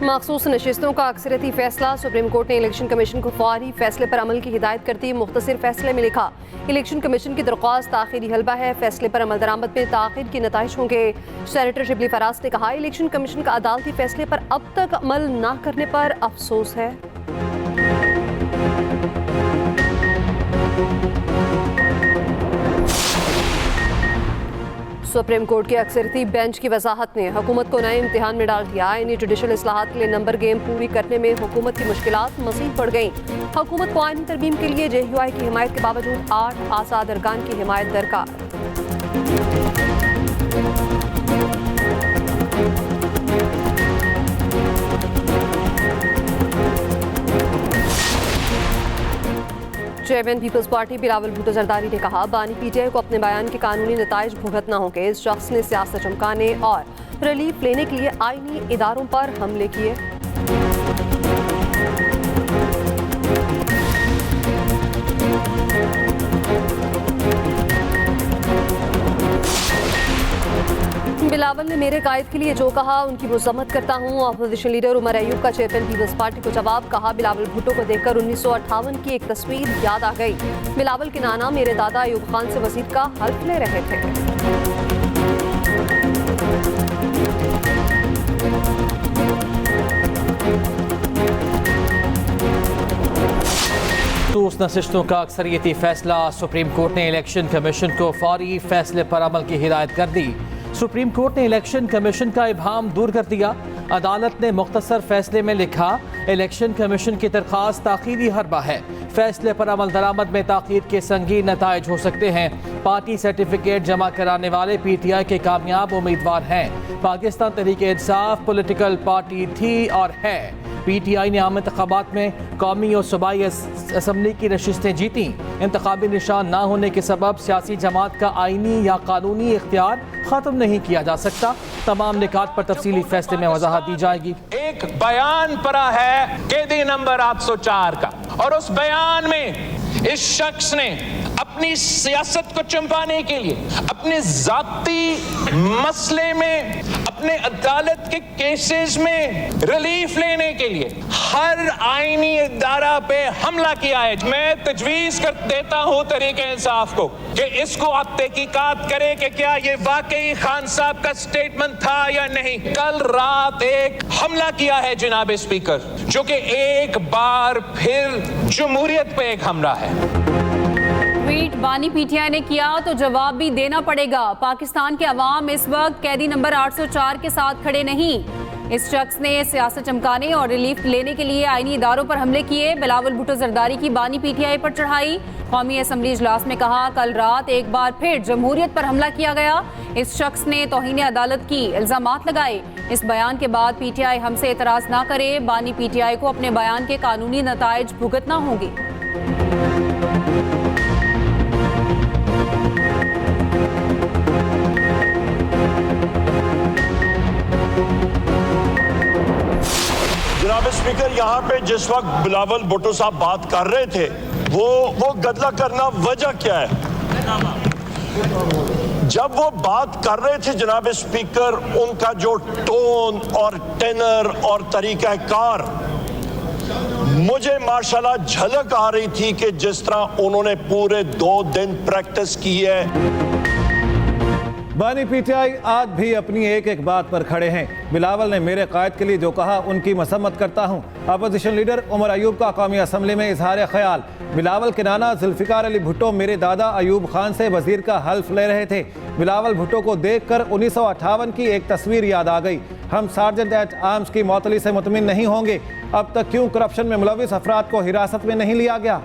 मखसूस नशिस्तों का अक्सरियती फैसला। सुप्रीम कोर्ट ने इलेक्शन कमीशन को फौरी फैसले पर अमल की हिदायत करती मुख्तसर फैसले में लिखा, इलेक्शन कमीशन की दरख्वास्त ताखिरी हलबा है, फैसले पर अमल दरामद में ताखिर के नताइज होंगे। सेनेटर शिबली फराज ने कहा, इलेक्शन कमीशन का अदालती फैसले पर अब तक अमल न करने पर अफसोस है। सुप्रीम कोर्ट के अक्सरती बेंच की वजाहत ने हुकूमत को नए इम्तिहान में डाल दिया। आईनी जुडिशल इस्लाहात के लिए नंबर गेम पूरी करने में हुकूमत की मुश्किलात मज़ीद बढ़ गईं। हुकूमत को आईनी तरमीम के लिए JUI की हिमायत के बावजूद 8 आज़ाद अरकान की हिमायत दरकार। चेयरमैन पीपल्स पार्टी बिलावल भुट्टो जरदारी ने कहा, बानी PTI को अपने बयान के कानूनी नताइज भुगतना होंगे। इस शख्स ने सियासत चमकाने और रिलीफ लेने के लिए आईनी इदारों पर हमले किए। बिलावल ने मेरे कायद के लिए जो कहा उनकी मज़म्मत करता हूँ। अपोजिशन लीडर उमर अयूब का चेयरमैन पीपल्स पार्टी को जवाब, कहा बिलावल भुट्टो को देखकर 1958 की एक तस्वीर याद आ गई। बिलावल के नाना मेरे दादा अयूब खान से वजीर का हल्फ ले रहे थे। मखसूस नशिस्तों का अक्सरियती फैसला। सुप्रीम कोर्ट ने इलेक्शन कमीशन को फौरी फैसले पर अमल की हिदायत कर दी। सुप्रीम कोर्ट ने इलेक्शन कमीशन का इबहम दूर कर दिया। अदालत ने मुख्तसर फैसले में लिखा, इलेक्शन कमीशन की दरख्वास्त ताखीरी हरबा है, फैसले पर अमल दरामद में ताखीर के संगीन नताइज हो सकते हैं। पार्टी सर्टिफिकेट जमा कराने वाले PTI के कामयाब उम्मीदवार हैं। पाकिस्तान तहरीक इंसाफ पॉलिटिकल पार्टी थी और है। PTI ने आम इंतखाबात में कौमी और सूबाई असम्बली की नशिस्तें जीती। इंतखाबी निशान ना होने के सबब सियासी जमात का आईनी या कानूनी इख्तियार ख़त्म नहीं किया जा सकता। तमाम निकात पर तफसीली फैसले में वजाहत दी जाएगी। एक बयान पड़ा है कैदी नंबर 804 का, और उस बयान में इस शख्स ने अपनी सियासत को चंपाने के लिए, अपने जाती मसले में, अपने अदालत के केसेस में रिलीफ लेने के लिए हर आईनी इदारा पे हमला किया है। मैं तजवीज कर देता हूं तरीके इंसाफ को कि इसको आप तहकीकात करें कि क्या ये वाकई खान साहब का स्टेटमेंट था या नहीं। कल रात एक हमला किया है जनाब स्पीकर, जो कि एक बार फिर जमहूरियत पे एक हमला है। ट्वीट बानी PTI ने किया तो जवाब भी देना पड़ेगा। पाकिस्तान के अवाम इस वक्त कैदी नंबर 804 के साथ खड़े नहीं। इस शख्स ने सियासत चमकाने और रिलीफ लेने के लिए आईनी इदारों पर हमले किए। बिलावल भुट्टो जरदारी की बानी PTI पर चढ़ाई। कौमी असम्बली इजलास में कहा, कल रात एक बार फिर जमहूरियत पर हमला किया गया। इस शख्स ने तौहीन अदालत की इल्जामात लगाए। इस बयान के बाद PTI हमसे एतराज ना करे। बानी PTI को अपने बयान के कानूनी नताइज भुगतना होंगे। जनाब स्पीकर, यहाँ पे जिस वक्त बिलावल भुट्टो साहब बात कर रहे थे, वो गदला करना वजह क्या है? जब वो बात कर रहे थे जनाब स्पीकर, उनका जो टोन और टेनर और तरीक़ाकार, मुझे माशाल्लाह झलक आ रही थी कि जिस तरह उन्होंने पूरे 2 दिन प्रैक्टिस की है। बानी PTI आज भी अपनी एक एक बात पर खड़े हैं। बिलावल ने मेरे कायद के लिए जो कहा उनकी मसम्मत करता हूँ। अपोजिशन लीडर उमर अयूब का कौमी असम्बली में इजहार ख्याल, बिलावल के नाना जुल्फिकार अली भुट्टो मेरे दादा अयूब खान से वजीर का हल्फ ले रहे थे। बिलावल भुट्टो को देखकर 1958 की एक तस्वीर याद आ गई। हम सार्जेंट एट आर्म्स की मौतली से मुतमिन नहीं होंगे। अब तक क्यों करप्शन में मुलविस अफराद को हिरासत में नहीं लिया गया?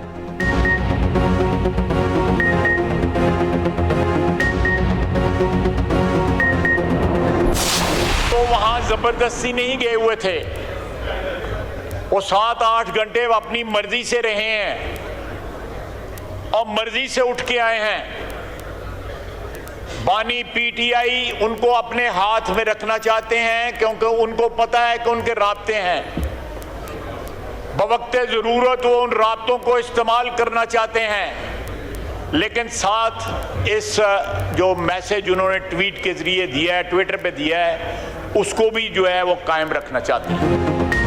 वहां जबरदस्ती नहीं गए हुए थे, वो 7-8 घंटे अपनी मर्जी से रहे हैं और मर्जी से उठ के आए हैं। बानी PTI उनको अपने हाथ में रखना चाहते हैं क्योंकि उनको पता है कि उनके राब्ते हैं। बवक्ते जरूरत वो उन राब्तों को इस्तेमाल करना चाहते हैं, लेकिन साथ इस जो मैसेज उन्होंने ट्वीट के जरिए दिया है, ट्विटर पे दिया है, उसको भी जो है वो कायम रखना चाहते हैं।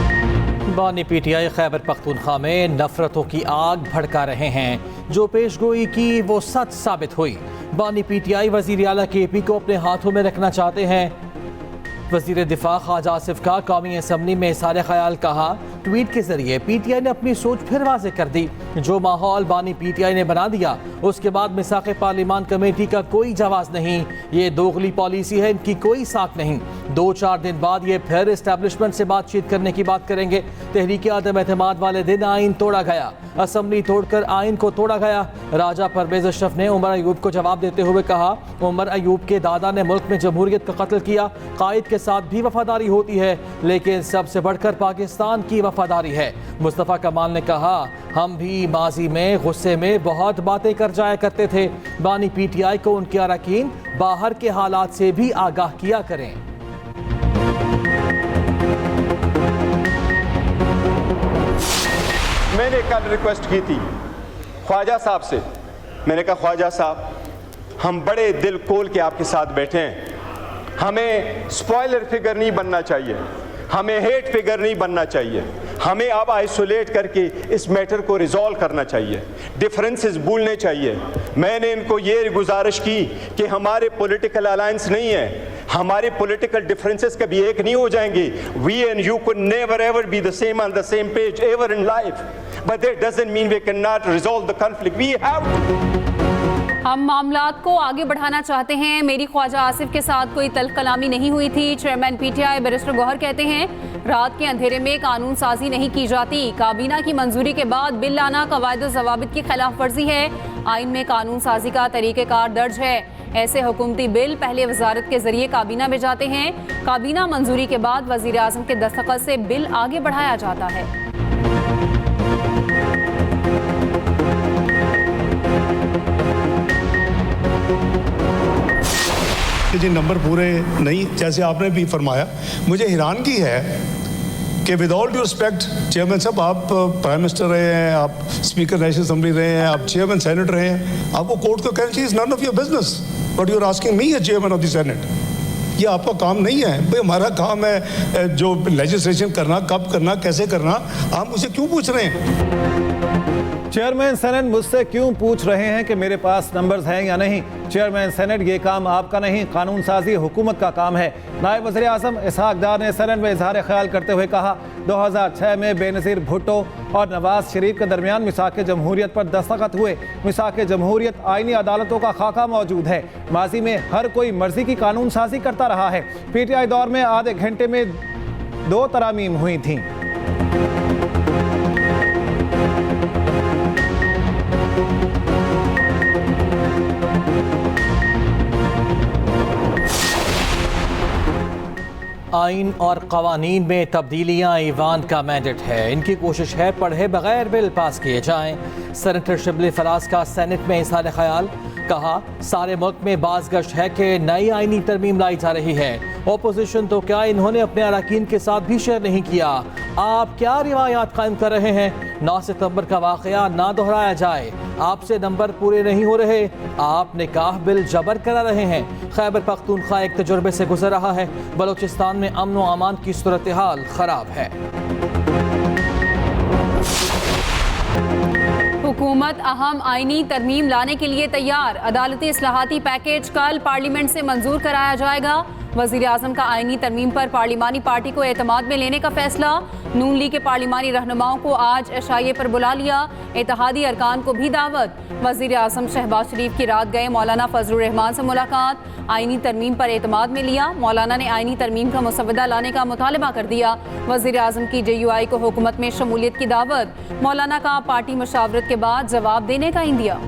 बानी पीटीआई खैबर पख्तूनख्वा में नफरतों की आग भड़का रहे हैं। जो पेशगोई की वो सच साबित हुई। बानी पीटीआई वजीर आला केपी को अपने हाथों में रखना चाहते हैं। वजीर दिफा ख्वाजा आसिफ का कौमी असम्बली में इज़हार ख्याल कहा। ट्वीट के जरिए पीटीआई ने अपनी सोच फिर वाज़े कर दी। जो माहौल बानी पीटीआई ने बना दिया उसके बाद मिसाक़ पार्लिमान कमेटी का कोई जवाब नहीं। ये दोगली पॉलिसी है, इनकी कोई साख नहीं। 2-4 दिन बाद ये फिर इस्टेब्लिशमेंट से बातचीत करने की बात करेंगे। तहरीक आदम एतमाद वाले दिन आइन तोड़ा गया, असम्बली तोड़कर आइन को तोड़ा गया। राजा परवेज अशरफ ने उमर अयूब को जवाब देते हुए कहा, उमर अयूब के दादा ने मुल्क में जमहूरियत का कत्ल किया। कायद के साथ भी वफादारी होती है, लेकिन सबसे बढ़कर पाकिस्तान की वफादारी है। मुस्तफ़ा कमाल ने कहा, हम भी माजी में गुस्से में बहुत बातें कर जाया करते थे। बानी पीटीआई को उनके अरकान बाहर के हालात से भी आगाह किया करें। मैंने कल रिक्वेस्ट की थी ख्वाजा साहब से। मैंने कहा, ख्वाजा साहब, हम बड़े दिल खोल के आपके साथ बैठे हैं। हमें स्पॉइलर फिगर नहीं बनना चाहिए, हमें हेट फिगर नहीं बनना चाहिए। हमें अब आइसोलेट करके इस मैटर को रिजॉल्व करना चाहिए, डिफरेंसेस भूलने चाहिए। मैंने इनको ये गुजारिश की कि हमारे पॉलिटिकल अलायंस नहीं है, हमारे पॉलिटिकल डिफरेंसेस कभी एक नहीं हो जाएंगे। We and you could never ever be the same on the same page ever in life, but that doesn't mean we can not resolve the conflict. We have हम मामलात को आगे बढ़ाना चाहते हैं। मेरी ख्वाजा आसिफ के साथ कोई तल्ख कलामी नहीं हुई थी। चेयरमैन पीटीआई बैरिस्टर गौहर कहते हैं, रात के अंधेरे में कानून साजी नहीं की जाती। काबीना की मंजूरी के बाद बिल लाना कवायद ज़वाबित की खिलाफ वर्जी है। आइन में कानून साजी का तरीक़ेकार दर्ज है। ऐसे हुकूमती बिल पहले वजारत के जरिए काबीना में जाते हैं। काबीना मंजूरी के बाद वज़ीर आज़म के दस्तखत से बिल आगे बढ़ाया जाता है। जी नंबर पूरे नहीं, जैसे आपने भी फरमाया। मुझे हैरानगी है कि with all due respect chairman साहब, आप प्राइम मिनिस्टर रहे हैं, आप स्पीकर नेशनल असेंबली रहे हैं, आप चेयरमैन सेनेट रहे हैं। आपको कोर्ट को कहना चाहिए is none of your business but you are asking me as chairman of the senate. ये आपका काम नहीं है भाई। हमारा काम है जो लेजिस्लेशन करना, कब करना, कैसे करना। आप मुझसे क्यों पूछ रहे हैं? चेयरमैन सेनेट मुझसे क्यों पूछ रहे हैं कि मेरे पास नंबर्स हैं या नहीं? चेयरमैन सेनेट, ये काम आपका नहीं, कानून साजी हुकूमत का काम है। नायब वज़ीर आज़म इसहाक डार ने सेनेट में इजहार ख्याल करते हुए कहा, 2006 में बेनज़ीर भुट्टो और नवाज शरीफ के दरमियान मिसाक़ जमहूरियत पर दस्तखत हुए। मिसाक़ जमहूरियत आईनी अदालतों का खाका मौजूद है। माजी में हर कोई मर्जी की कानून साजी करता रहा है। पीटीआई दौर में आधे घंटे में 2 तरामीम हुई थीं। आइन और कवानीन में तब्दीलियाँ ईवान का मैंडेट है। इनकी कोशिश है पढ़े बगैर बिल पास किए जाएं। सेनेटर शिबली फराज का सेनेट में इज़हार ख्याल, कहा, सारे मुल्क में बाज़गश्त है कि नई आइनी तरमीम लाई जा रही है। ओपोजिशन तो क्या, इन्होंने अपने अरकान के साथ भी शेयर नहीं किया। आप क्या रिवायात कायम कर रहे हैं? 9 सितंबर का वाक़या ना दोहराया जाए। आपसे नंबर पूरे नहीं हो रहे, आप निकाह बिल जबर करा रहे हैं। खैबर पख्तूनख्वा एक तजुर्बे से गुजर रहा है। बलूचिस्तान में अमन व अमान की सूरत हाल खराब है। हुकूमत अहम आईनी तरमीम लाने के लिए तैयार। अदालती इस्लाहाती पैकेज कल पार्लियामेंट से मंजूर कराया जाएगा। वज़ीर आज़म का आईनी तरमीम पर पार्लिमानी पार्टी को एतमाद में लेने का फैसला। नून लीग के पार्लिमानी रहनुमाओं को आज एशाइये पर बुला लिया। इत्तेहादी अरकान को भी दावत। वज़ीर आज़म शहबाज शरीफ की रात गए मौलाना फजलुर रहमान से मुलाकात। आईनी तरमीम पर एतमाद में लिया। मौलाना ने आईनी तरमीम का मुसवदा लाने का मुतालबा कर दिया। वज़ीर आज़म की JUI को हुकूमत में शमूलियत की दावत। मौलाना का पार्टी मशावरत के बाद जवाब देने का इंदिया।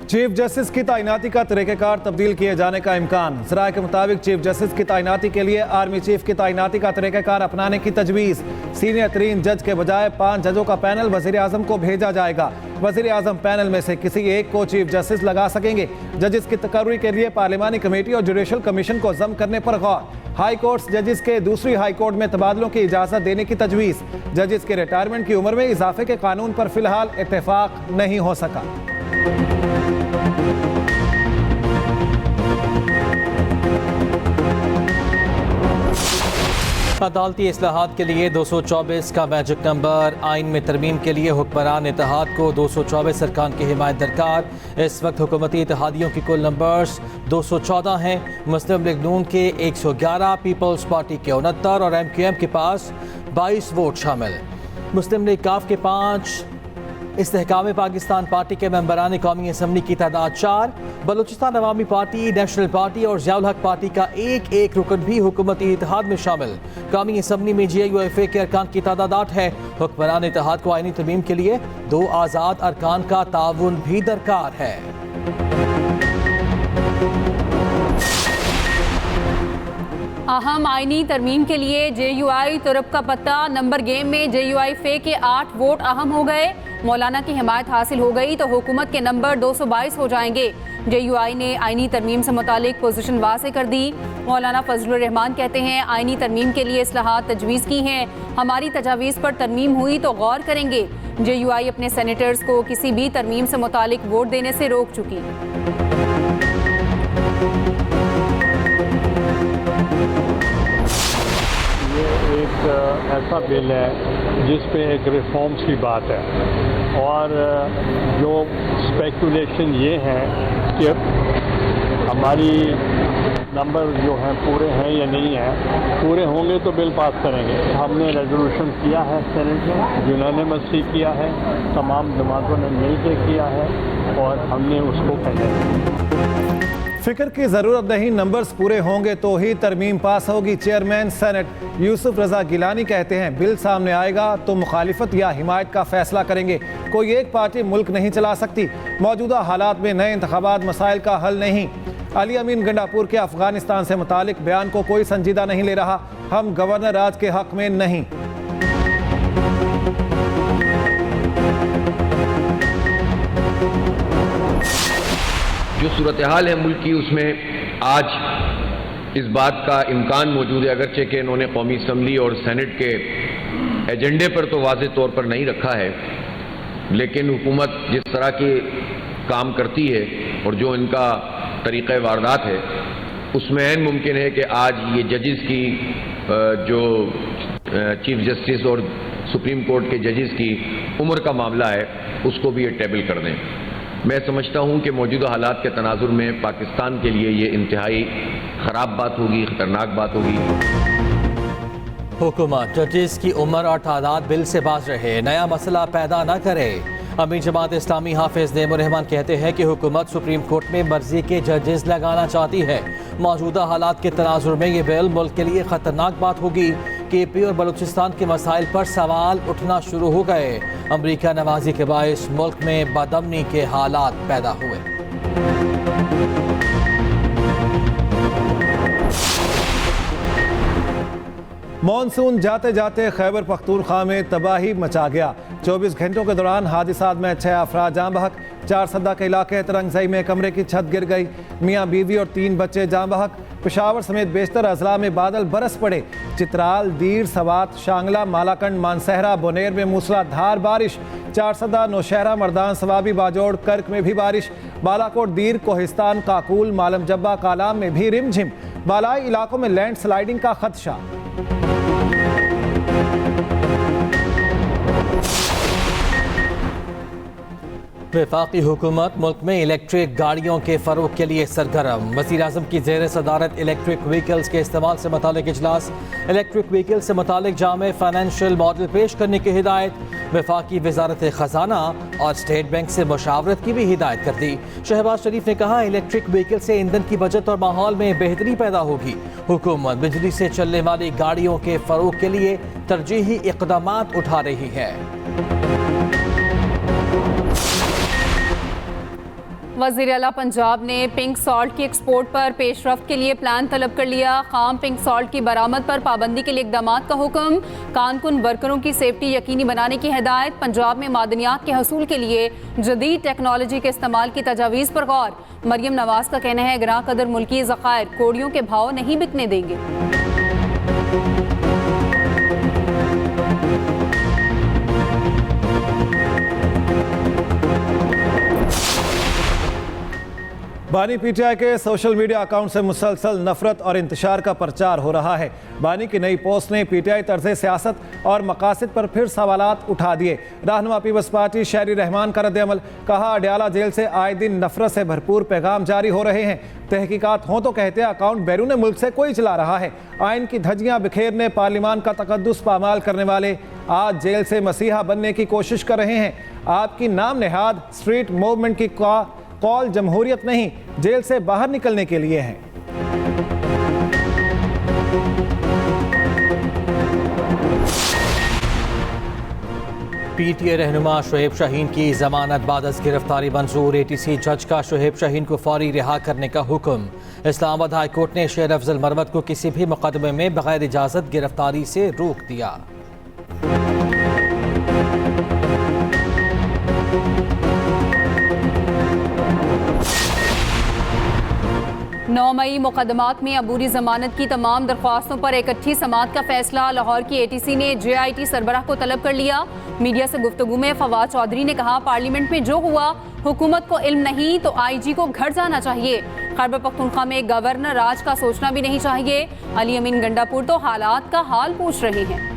चीफ जस्टिस की तैनाती का तरीक़ेकार तब्दील किए जाने का इम्कान। ज़राए के मुताबिक चीफ जस्टिस की तैनाती के लिए आर्मी चीफ की तैनाती का तरीक़ेकार अपनाने की तजवीज़। सीनियर तरीन जज के बजाय 5 जजों का पैनल वज़ीर आज़म को भेजा जाएगा। वज़ीर आज़म पैनल में से किसी एक को चीफ जस्टिस लगा सकेंगे। जजिस की तकर्री के लिए पार्लिमानी कमेटी और जुडिशल कमीशन को ज़म करने पर गौर। हाई कोर्ट्स जजिस के दूसरी हाई कोर्ट में तबादलों की इजाज़त देने की तजवीज़। जजिस के रिटायरमेंट की उम्र में इजाफे के कानून पर फिलहाल इत्तेफाक नहीं हो सका। अदालती इस्लाहात के लिए 224 का मैजिक नंबर। आइन में तरमीम के लिए हुक्मरान इत्तेहाद को 224 अरकान की हिमायत दरकार। इस वक्त हुकूमती इत्तेहादियों की कुल नंबर्स 214 हैं। मुस्लिम लीग नून के 111, पीपल्स पार्टी के 69 और MQM के पास 22 वोट शामिल। मुस्लिम लीग काफ के 5, इस्तेहकाम पाकिस्तान पार्टी के मेंबरान कौमी असम्बली की तादाद 4, बलूचिस्तान अवामी पार्टी, नेशनल पार्टी और ज़ियाउल हक पार्टी का एक रुकन भी हुकूमती इत्तेहाद में शामिल। कौमी असम्बली में GIUFA के अरकान की तादाद 8 है। हुक्मरान इत्तेहाद को आईनी तरमीम के लिए 2 आज़ाद अरकान का ताउन भी दरकार है। अहम आईनी तरमीम के लिए JUI तुरप का पत्ता। नंबर गेम में JUI के 8 वोट अहम हो गए। मौलाना की हिमायत हासिल हो गई तो हुकूमत के नंबर 222 हो जाएंगे। JUI ने आईनी तरमीम से मुतालिक पोजीशन वाज़ेह कर दी। मौलाना फजलुर रहमान कहते हैं, आईनी तरमीम के लिए इस्लाहात तजवीज़ की हैं, हमारी तजावीज़ पर तरमीम हुई तो गौर करेंगे। JUI अपने सेनेटर्स को किसी भी तरमीम से मुतालिक वोट देने से रोक चुकी। ये एक ऐसा बिल है जिस पे एक रिफॉर्म्स की बात है और जो स्पेकुलेशन ये है कि हमारी नंबर जो हैं पूरे हैं या नहीं हैं। पूरे होंगे तो बिल पास करेंगे। हमने रेजोल्यूशन किया है सेनेट में, यूनानिमसली किया है, तमाम जमातों ने मिलकर किया है और हमने उसको पहले फिक्र की जरूरत नहीं, नंबर्स पूरे होंगे तो ही तरमीम पास होगी। चेयरमैन सेनेट यूसुफ रजा गिलानी कहते हैं, बिल सामने आएगा तो मुखालिफत या हिमायत का फैसला करेंगे। कोई एक पार्टी मुल्क नहीं चला सकती। मौजूदा हालात में नए इंतखाबात मसाइल का हल नहीं। अली अमीन गंडापुर के अफगानिस्तान से मुतालिक बयान को कोई संजीदा नहीं ले रहा। हम गवर्नर राज के हक में नहीं। जो सूरत हाल है मुल्क की, उसमें आज इस बात का इम्कान मौजूद है, अगरचे कि इन्होंने कौमी असम्बली और सेनेट के एजेंडे पर तो वाज़ेह तौर पर नहीं रखा है, लेकिन हुकूमत जिस तरह के काम करती है और जो इनका तरीक़ा वारदात है, उसमें ऐन मुमकिन है कि आज ये जजेस की जो चीफ जस्टिस और सुप्रीम कोर्ट के जजेस की उम्र का मामला है, उसको भी ये टेबल कर दें। मैं समझता हूं कि मौजूदा हालात के तनाजुर में पाकिस्तान के लिए ये इंतहाई ख़राब बात होगी, ख़तरनाक बात होगी। हुकूमत जजेस की उम्र और तादाद बिल से बाज रहे, नया मसला पैदा न करे। अमीर जमात इस्लामी हाफिज नेमुर रहमान कहते हैं कि हुकूमत सुप्रीम कोर्ट में मर्जी के जजेस लगाना चाहती है। मौजूदा हालात के तनाजुर में ये बिल मुल्क के लिए ख़तरनाक बात होगी। KP और बलूचिस्तान के मसाइल पर सवाल उठना शुरू हो गए। अमरीका नवाजी के बायस मुल्क में बदअमनी के हालात पैदा हुए। मॉनसून जाते जाते खैबर पख्तूनख्वा में तबाही मचा गया। 24 घंटों के दौरान हादिसात में 6 अफराद जाँ बहक। 4 सद्दा के इलाके तरंगजई में कमरे की छत गिर गई। मियाँ बीवी और 3 बच्चे जाँ बहक। पेशावर समेत बेशतर अजला में बादल बरस पड़े। चित्राल, दीर, सवात, शांगला, मालाकंड, मानसहरा, बोनेर में मूसलाधार बारिश। 4 सद्दा, नौशहरा, मर्दान, सवाबी, बाजोड़, कर्क में भी बारिश। बालाकोट, दीर, कोहिस्तान, काकूल, मालम जब्बा, कालाम में भी रिमझिम। बालाई इलाकों में लैंड स्लाइडिंग का खदशा। वफाकी हुकूमत मुल्क में इलेक्ट्रिक गाड़ियों के फरोग के लिए सरगर्म। वज़ीर-ए-आज़म की ज़ेर सदारत इलेक्ट्रिक व्हीकल्स के इस्तेमाल से मुतालिक इजलास। इलेक्ट्रिक व्हीकल से मुतालिक जामे फाइनेंशियल मॉडल पेश करने की हिदायत। वफाकी वजारत ख़जाना और स्टेट बैंक से मुशावरत की भी हिदायत कर दी। शहबाज शरीफ ने कहा, इलेक्ट्रिक व्हीकल से ईंधन की बचत और माहौल में बेहतरी पैदा होगी। हुकूमत बिजली से चलने वाली गाड़ियों के फरोग के लिए तरजीही इक़दामात उठा रही है। वज़ीर आला पंजाब ने पिंक सॉल्ट की एक्सपोर्ट पर पेशरफ्त के लिए प्लान तलब कर लिया। खाम पिंक सॉल्ट की बरामद पर पाबंदी के लिए इक़दाम का हुक्म। कारकुन वर्करों की सेफ्टी यकीनी बनाने की हिदायत। पंजाब में मादनियात के हसूल के लिए जदीद टेक्नोलॉजी के इस्तेमाल की तजावीज़ पर गौर। मरियम नवाज का कहना है, ग्रां कदर मुल्की ज़खायर कोड़ियों के भाव नहीं बिकने देंगे। बानी पीटीआई के सोशल मीडिया अकाउंट से मुसलसल नफरत और इंतशार का प्रचार हो रहा है। बानी की नई पोस्ट ने पीटीआई तर्ज़े सियासत और मकासद पर फिर सवालात उठा दिए। रहनुमा पीपल्स पार्टी शहरी रहमान का रद्द-ए-अमल, कहा अडयाला जेल से आए दिन नफरत से भरपूर पैगाम जारी हो रहे हैं। तहकीकात हों तो कहते अकाउंट बैरून मुल्क से कोई चला रहा है। आइन की धज्जियां बिखेरने, पार्लिमान का तकद्दुस पामाल करने वाले आज जेल से मसीहा बनने की कोशिश कर रहे हैं। आपकी नाम नेहाद स्ट्रीट मूवमेंट की कॉल जमहूरियत नहीं, जेल से बाहर निकलने के लिए है। पीटीआई रहनुमा शुएब शाहीन की जमानत बाद गिरफ्तारी मंजूर। एटीसी जज का शुएब शाहीन को फौरी रिहा करने का हुक्म। इस्लामाबाद हाई कोर्ट ने शेर अफजल मरवत को किसी भी मुकदमे में बगैर इजाजत गिरफ्तारी से रोक दिया। 9 मई मुकदमात में अबूरी जमानत की तमाम दरख्वास्तों पर इकट्ठी समाअत का फैसला। लाहौर की एटीसी ने JIT सरबराह को तलब कर लिया। मीडिया से गुफ्तगू में फवाद चौधरी ने कहा, पार्लियामेंट में जो हुआ हुकूमत को इल्म नहीं तो IG को घर जाना चाहिए। खैबर पख्तूनख्वा में गवर्नर राज का सोचना भी नहीं चाहिए। अली अमीन गंडापुर तो हालात का हाल पूछ रहे हैं।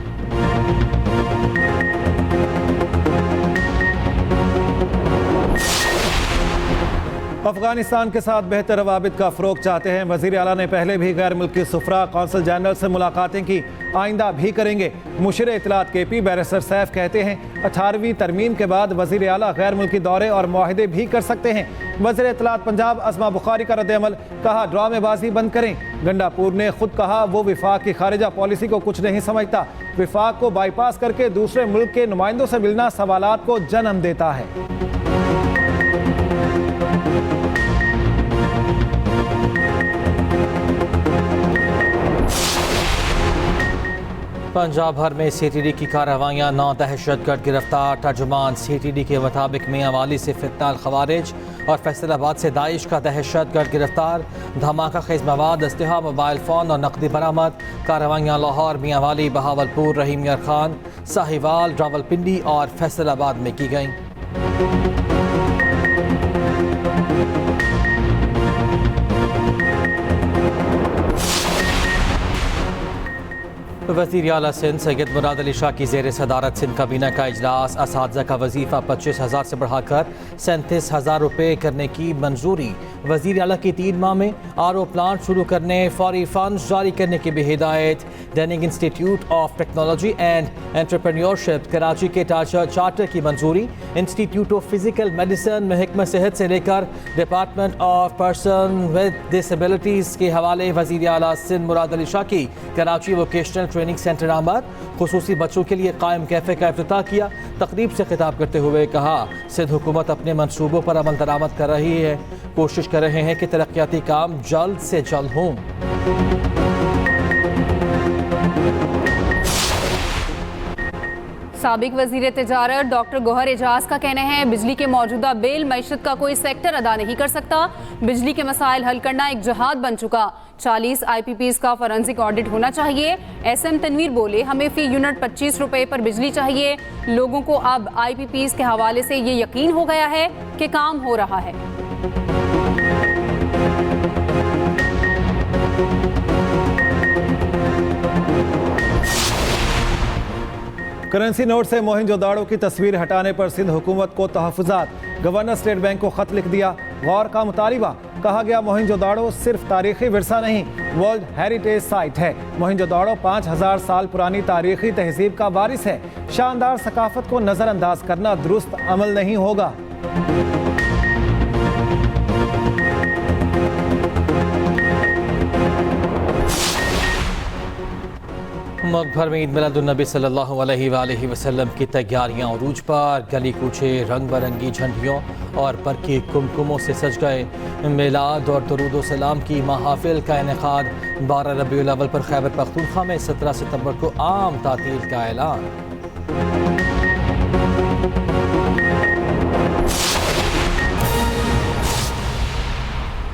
अफगानिस्तान के साथ बेहतर रवाबित का फ़रोग चाहते हैं। वज़ीर आला ने पहले भी गैर मुल्की सुफरा कौंसल जनरल से मुलाकातें की, आइंदा भी करेंगे। मुशीर इत्तलात KP बैरिस्टर सैफ कहते हैं 18वीं तरमीम के बाद वज़ीर आला गैर मुल्की दौरे और मुआहदे भी कर सकते हैं। वज़ीर इत्तलात पंजाब अस्मा बुखारी का रद्द-ए-अमल, कहा ड्रामेबाजी बंद करें। गंडापुर ने खुद कहा वो विफाक की खारिजा पॉलिसी को कुछ नहीं समझता। विफाक को बाईपास करके दूसरे मुल्क के नुमाइंदों से मिलना सवालात को जन्म देता है। पंजाब भर में CTD की कार्रवाइयाँ, 9 दहशतगर्द गिरफ्तार। तर्जुमान CTD के मुताबिक मियाँ वाली से फितनाल खवारिज और फैसलाबाद से दाइश का दहशतगर्द गिरफ्तार। धमाका खेज मवाद, अस्तिहा, मोबाइल फ़ोन और नकदी बरामद। कार्रवाइयाँ लाहौर, मियाँ वाली, बहावलपुर, रहीम यार खान, साहिवाल, रावलपिंडी और फैसलाबाद में की गईं। वज़ीर आला सिंध सैयद मुराद अली शाह की ज़ेर सदारत सिंध काबीना का इजलास। असातिज़ा का वजीफ़ा 25,000 से बढ़ाकर 37,000 रुपये करने की मंजूरी। वज़ीर आला की 3 माह में RO प्लांट शुरू करने, फौरी फंड जारी करने की भी हिदायत। Denning institute of technology and entrepreneurship Karachi के चार्टर की मंजूरी। इंस्टीट्यूट ऑफ फिजिकल मेडिसिन, महकमा सेहत से लेकर department of person with disabilities के हवाले वज़ीर आला सिंध मुराद अली शाह की कराची वोकेशनल ट्रेनिंग सेंटर आमद, खुसूसी बच्चों के लिए कायम कैफे का इफ्तिताह किया। तकरीब से खिताब करते हुए कहा, सिंध हुकूमत अपने मंसूबों पर अमल दरामद कर रही है, कोशिश कर रहे हैं कि तरक्याती काम जल्द से जल्द हों। साबिक वज़ीर तिजारत डॉक्टर गौहर एजाज का कहना है, बिजली के मौजूदा बिल मईशत का कोई सेक्टर अदा नहीं कर सकता। बिजली के मसाइल हल करना एक जहाद बन चुका। 40 IPPs का फॉरेंसिक ऑडिट होना चाहिए। SM तनवीर बोले, हमें फी यूनिट 25 रुपए पर बिजली चाहिए। लोगों को अब IPPs के हवाले से ये यकीन हो गया है कि काम हो रहा है। करेंसी नोट से मोहनजोदाड़ो की तस्वीर हटाने पर सिंध हुकूमत को तहफ़्फ़ुज़ात। गवर्नर स्टेट बैंक को ख़त लिख दिया, गौर का मुतालिबा। कहा गया मोहनजोदाड़ो सिर्फ तारीखी विरसा नहीं, वर्ल्ड हेरिटेज साइट है। मोहनजोदाड़ो 5000 साल पुरानी तारीखी तहजीब का वारिस है। शानदार सकाफत को नज़रअंदाज करना दुरुस्त अमल नहीं होगा। मुल्क भर में ईद मिलादुन्नबी सल्लल्लाहु अलैहि वसल्लम की तैयारियां उरूज पर। गली कूचे रंग बिरंगी झंडियों और बरक़ी कुमकुमों से सज गए। मिलाद और दरूद सलाम की महाफिल का इनेकाद। 12 रबीउल अव्वल पर खैबर पख्तूनख्वा में 17 सितंबर को आम तातील का ऐलान।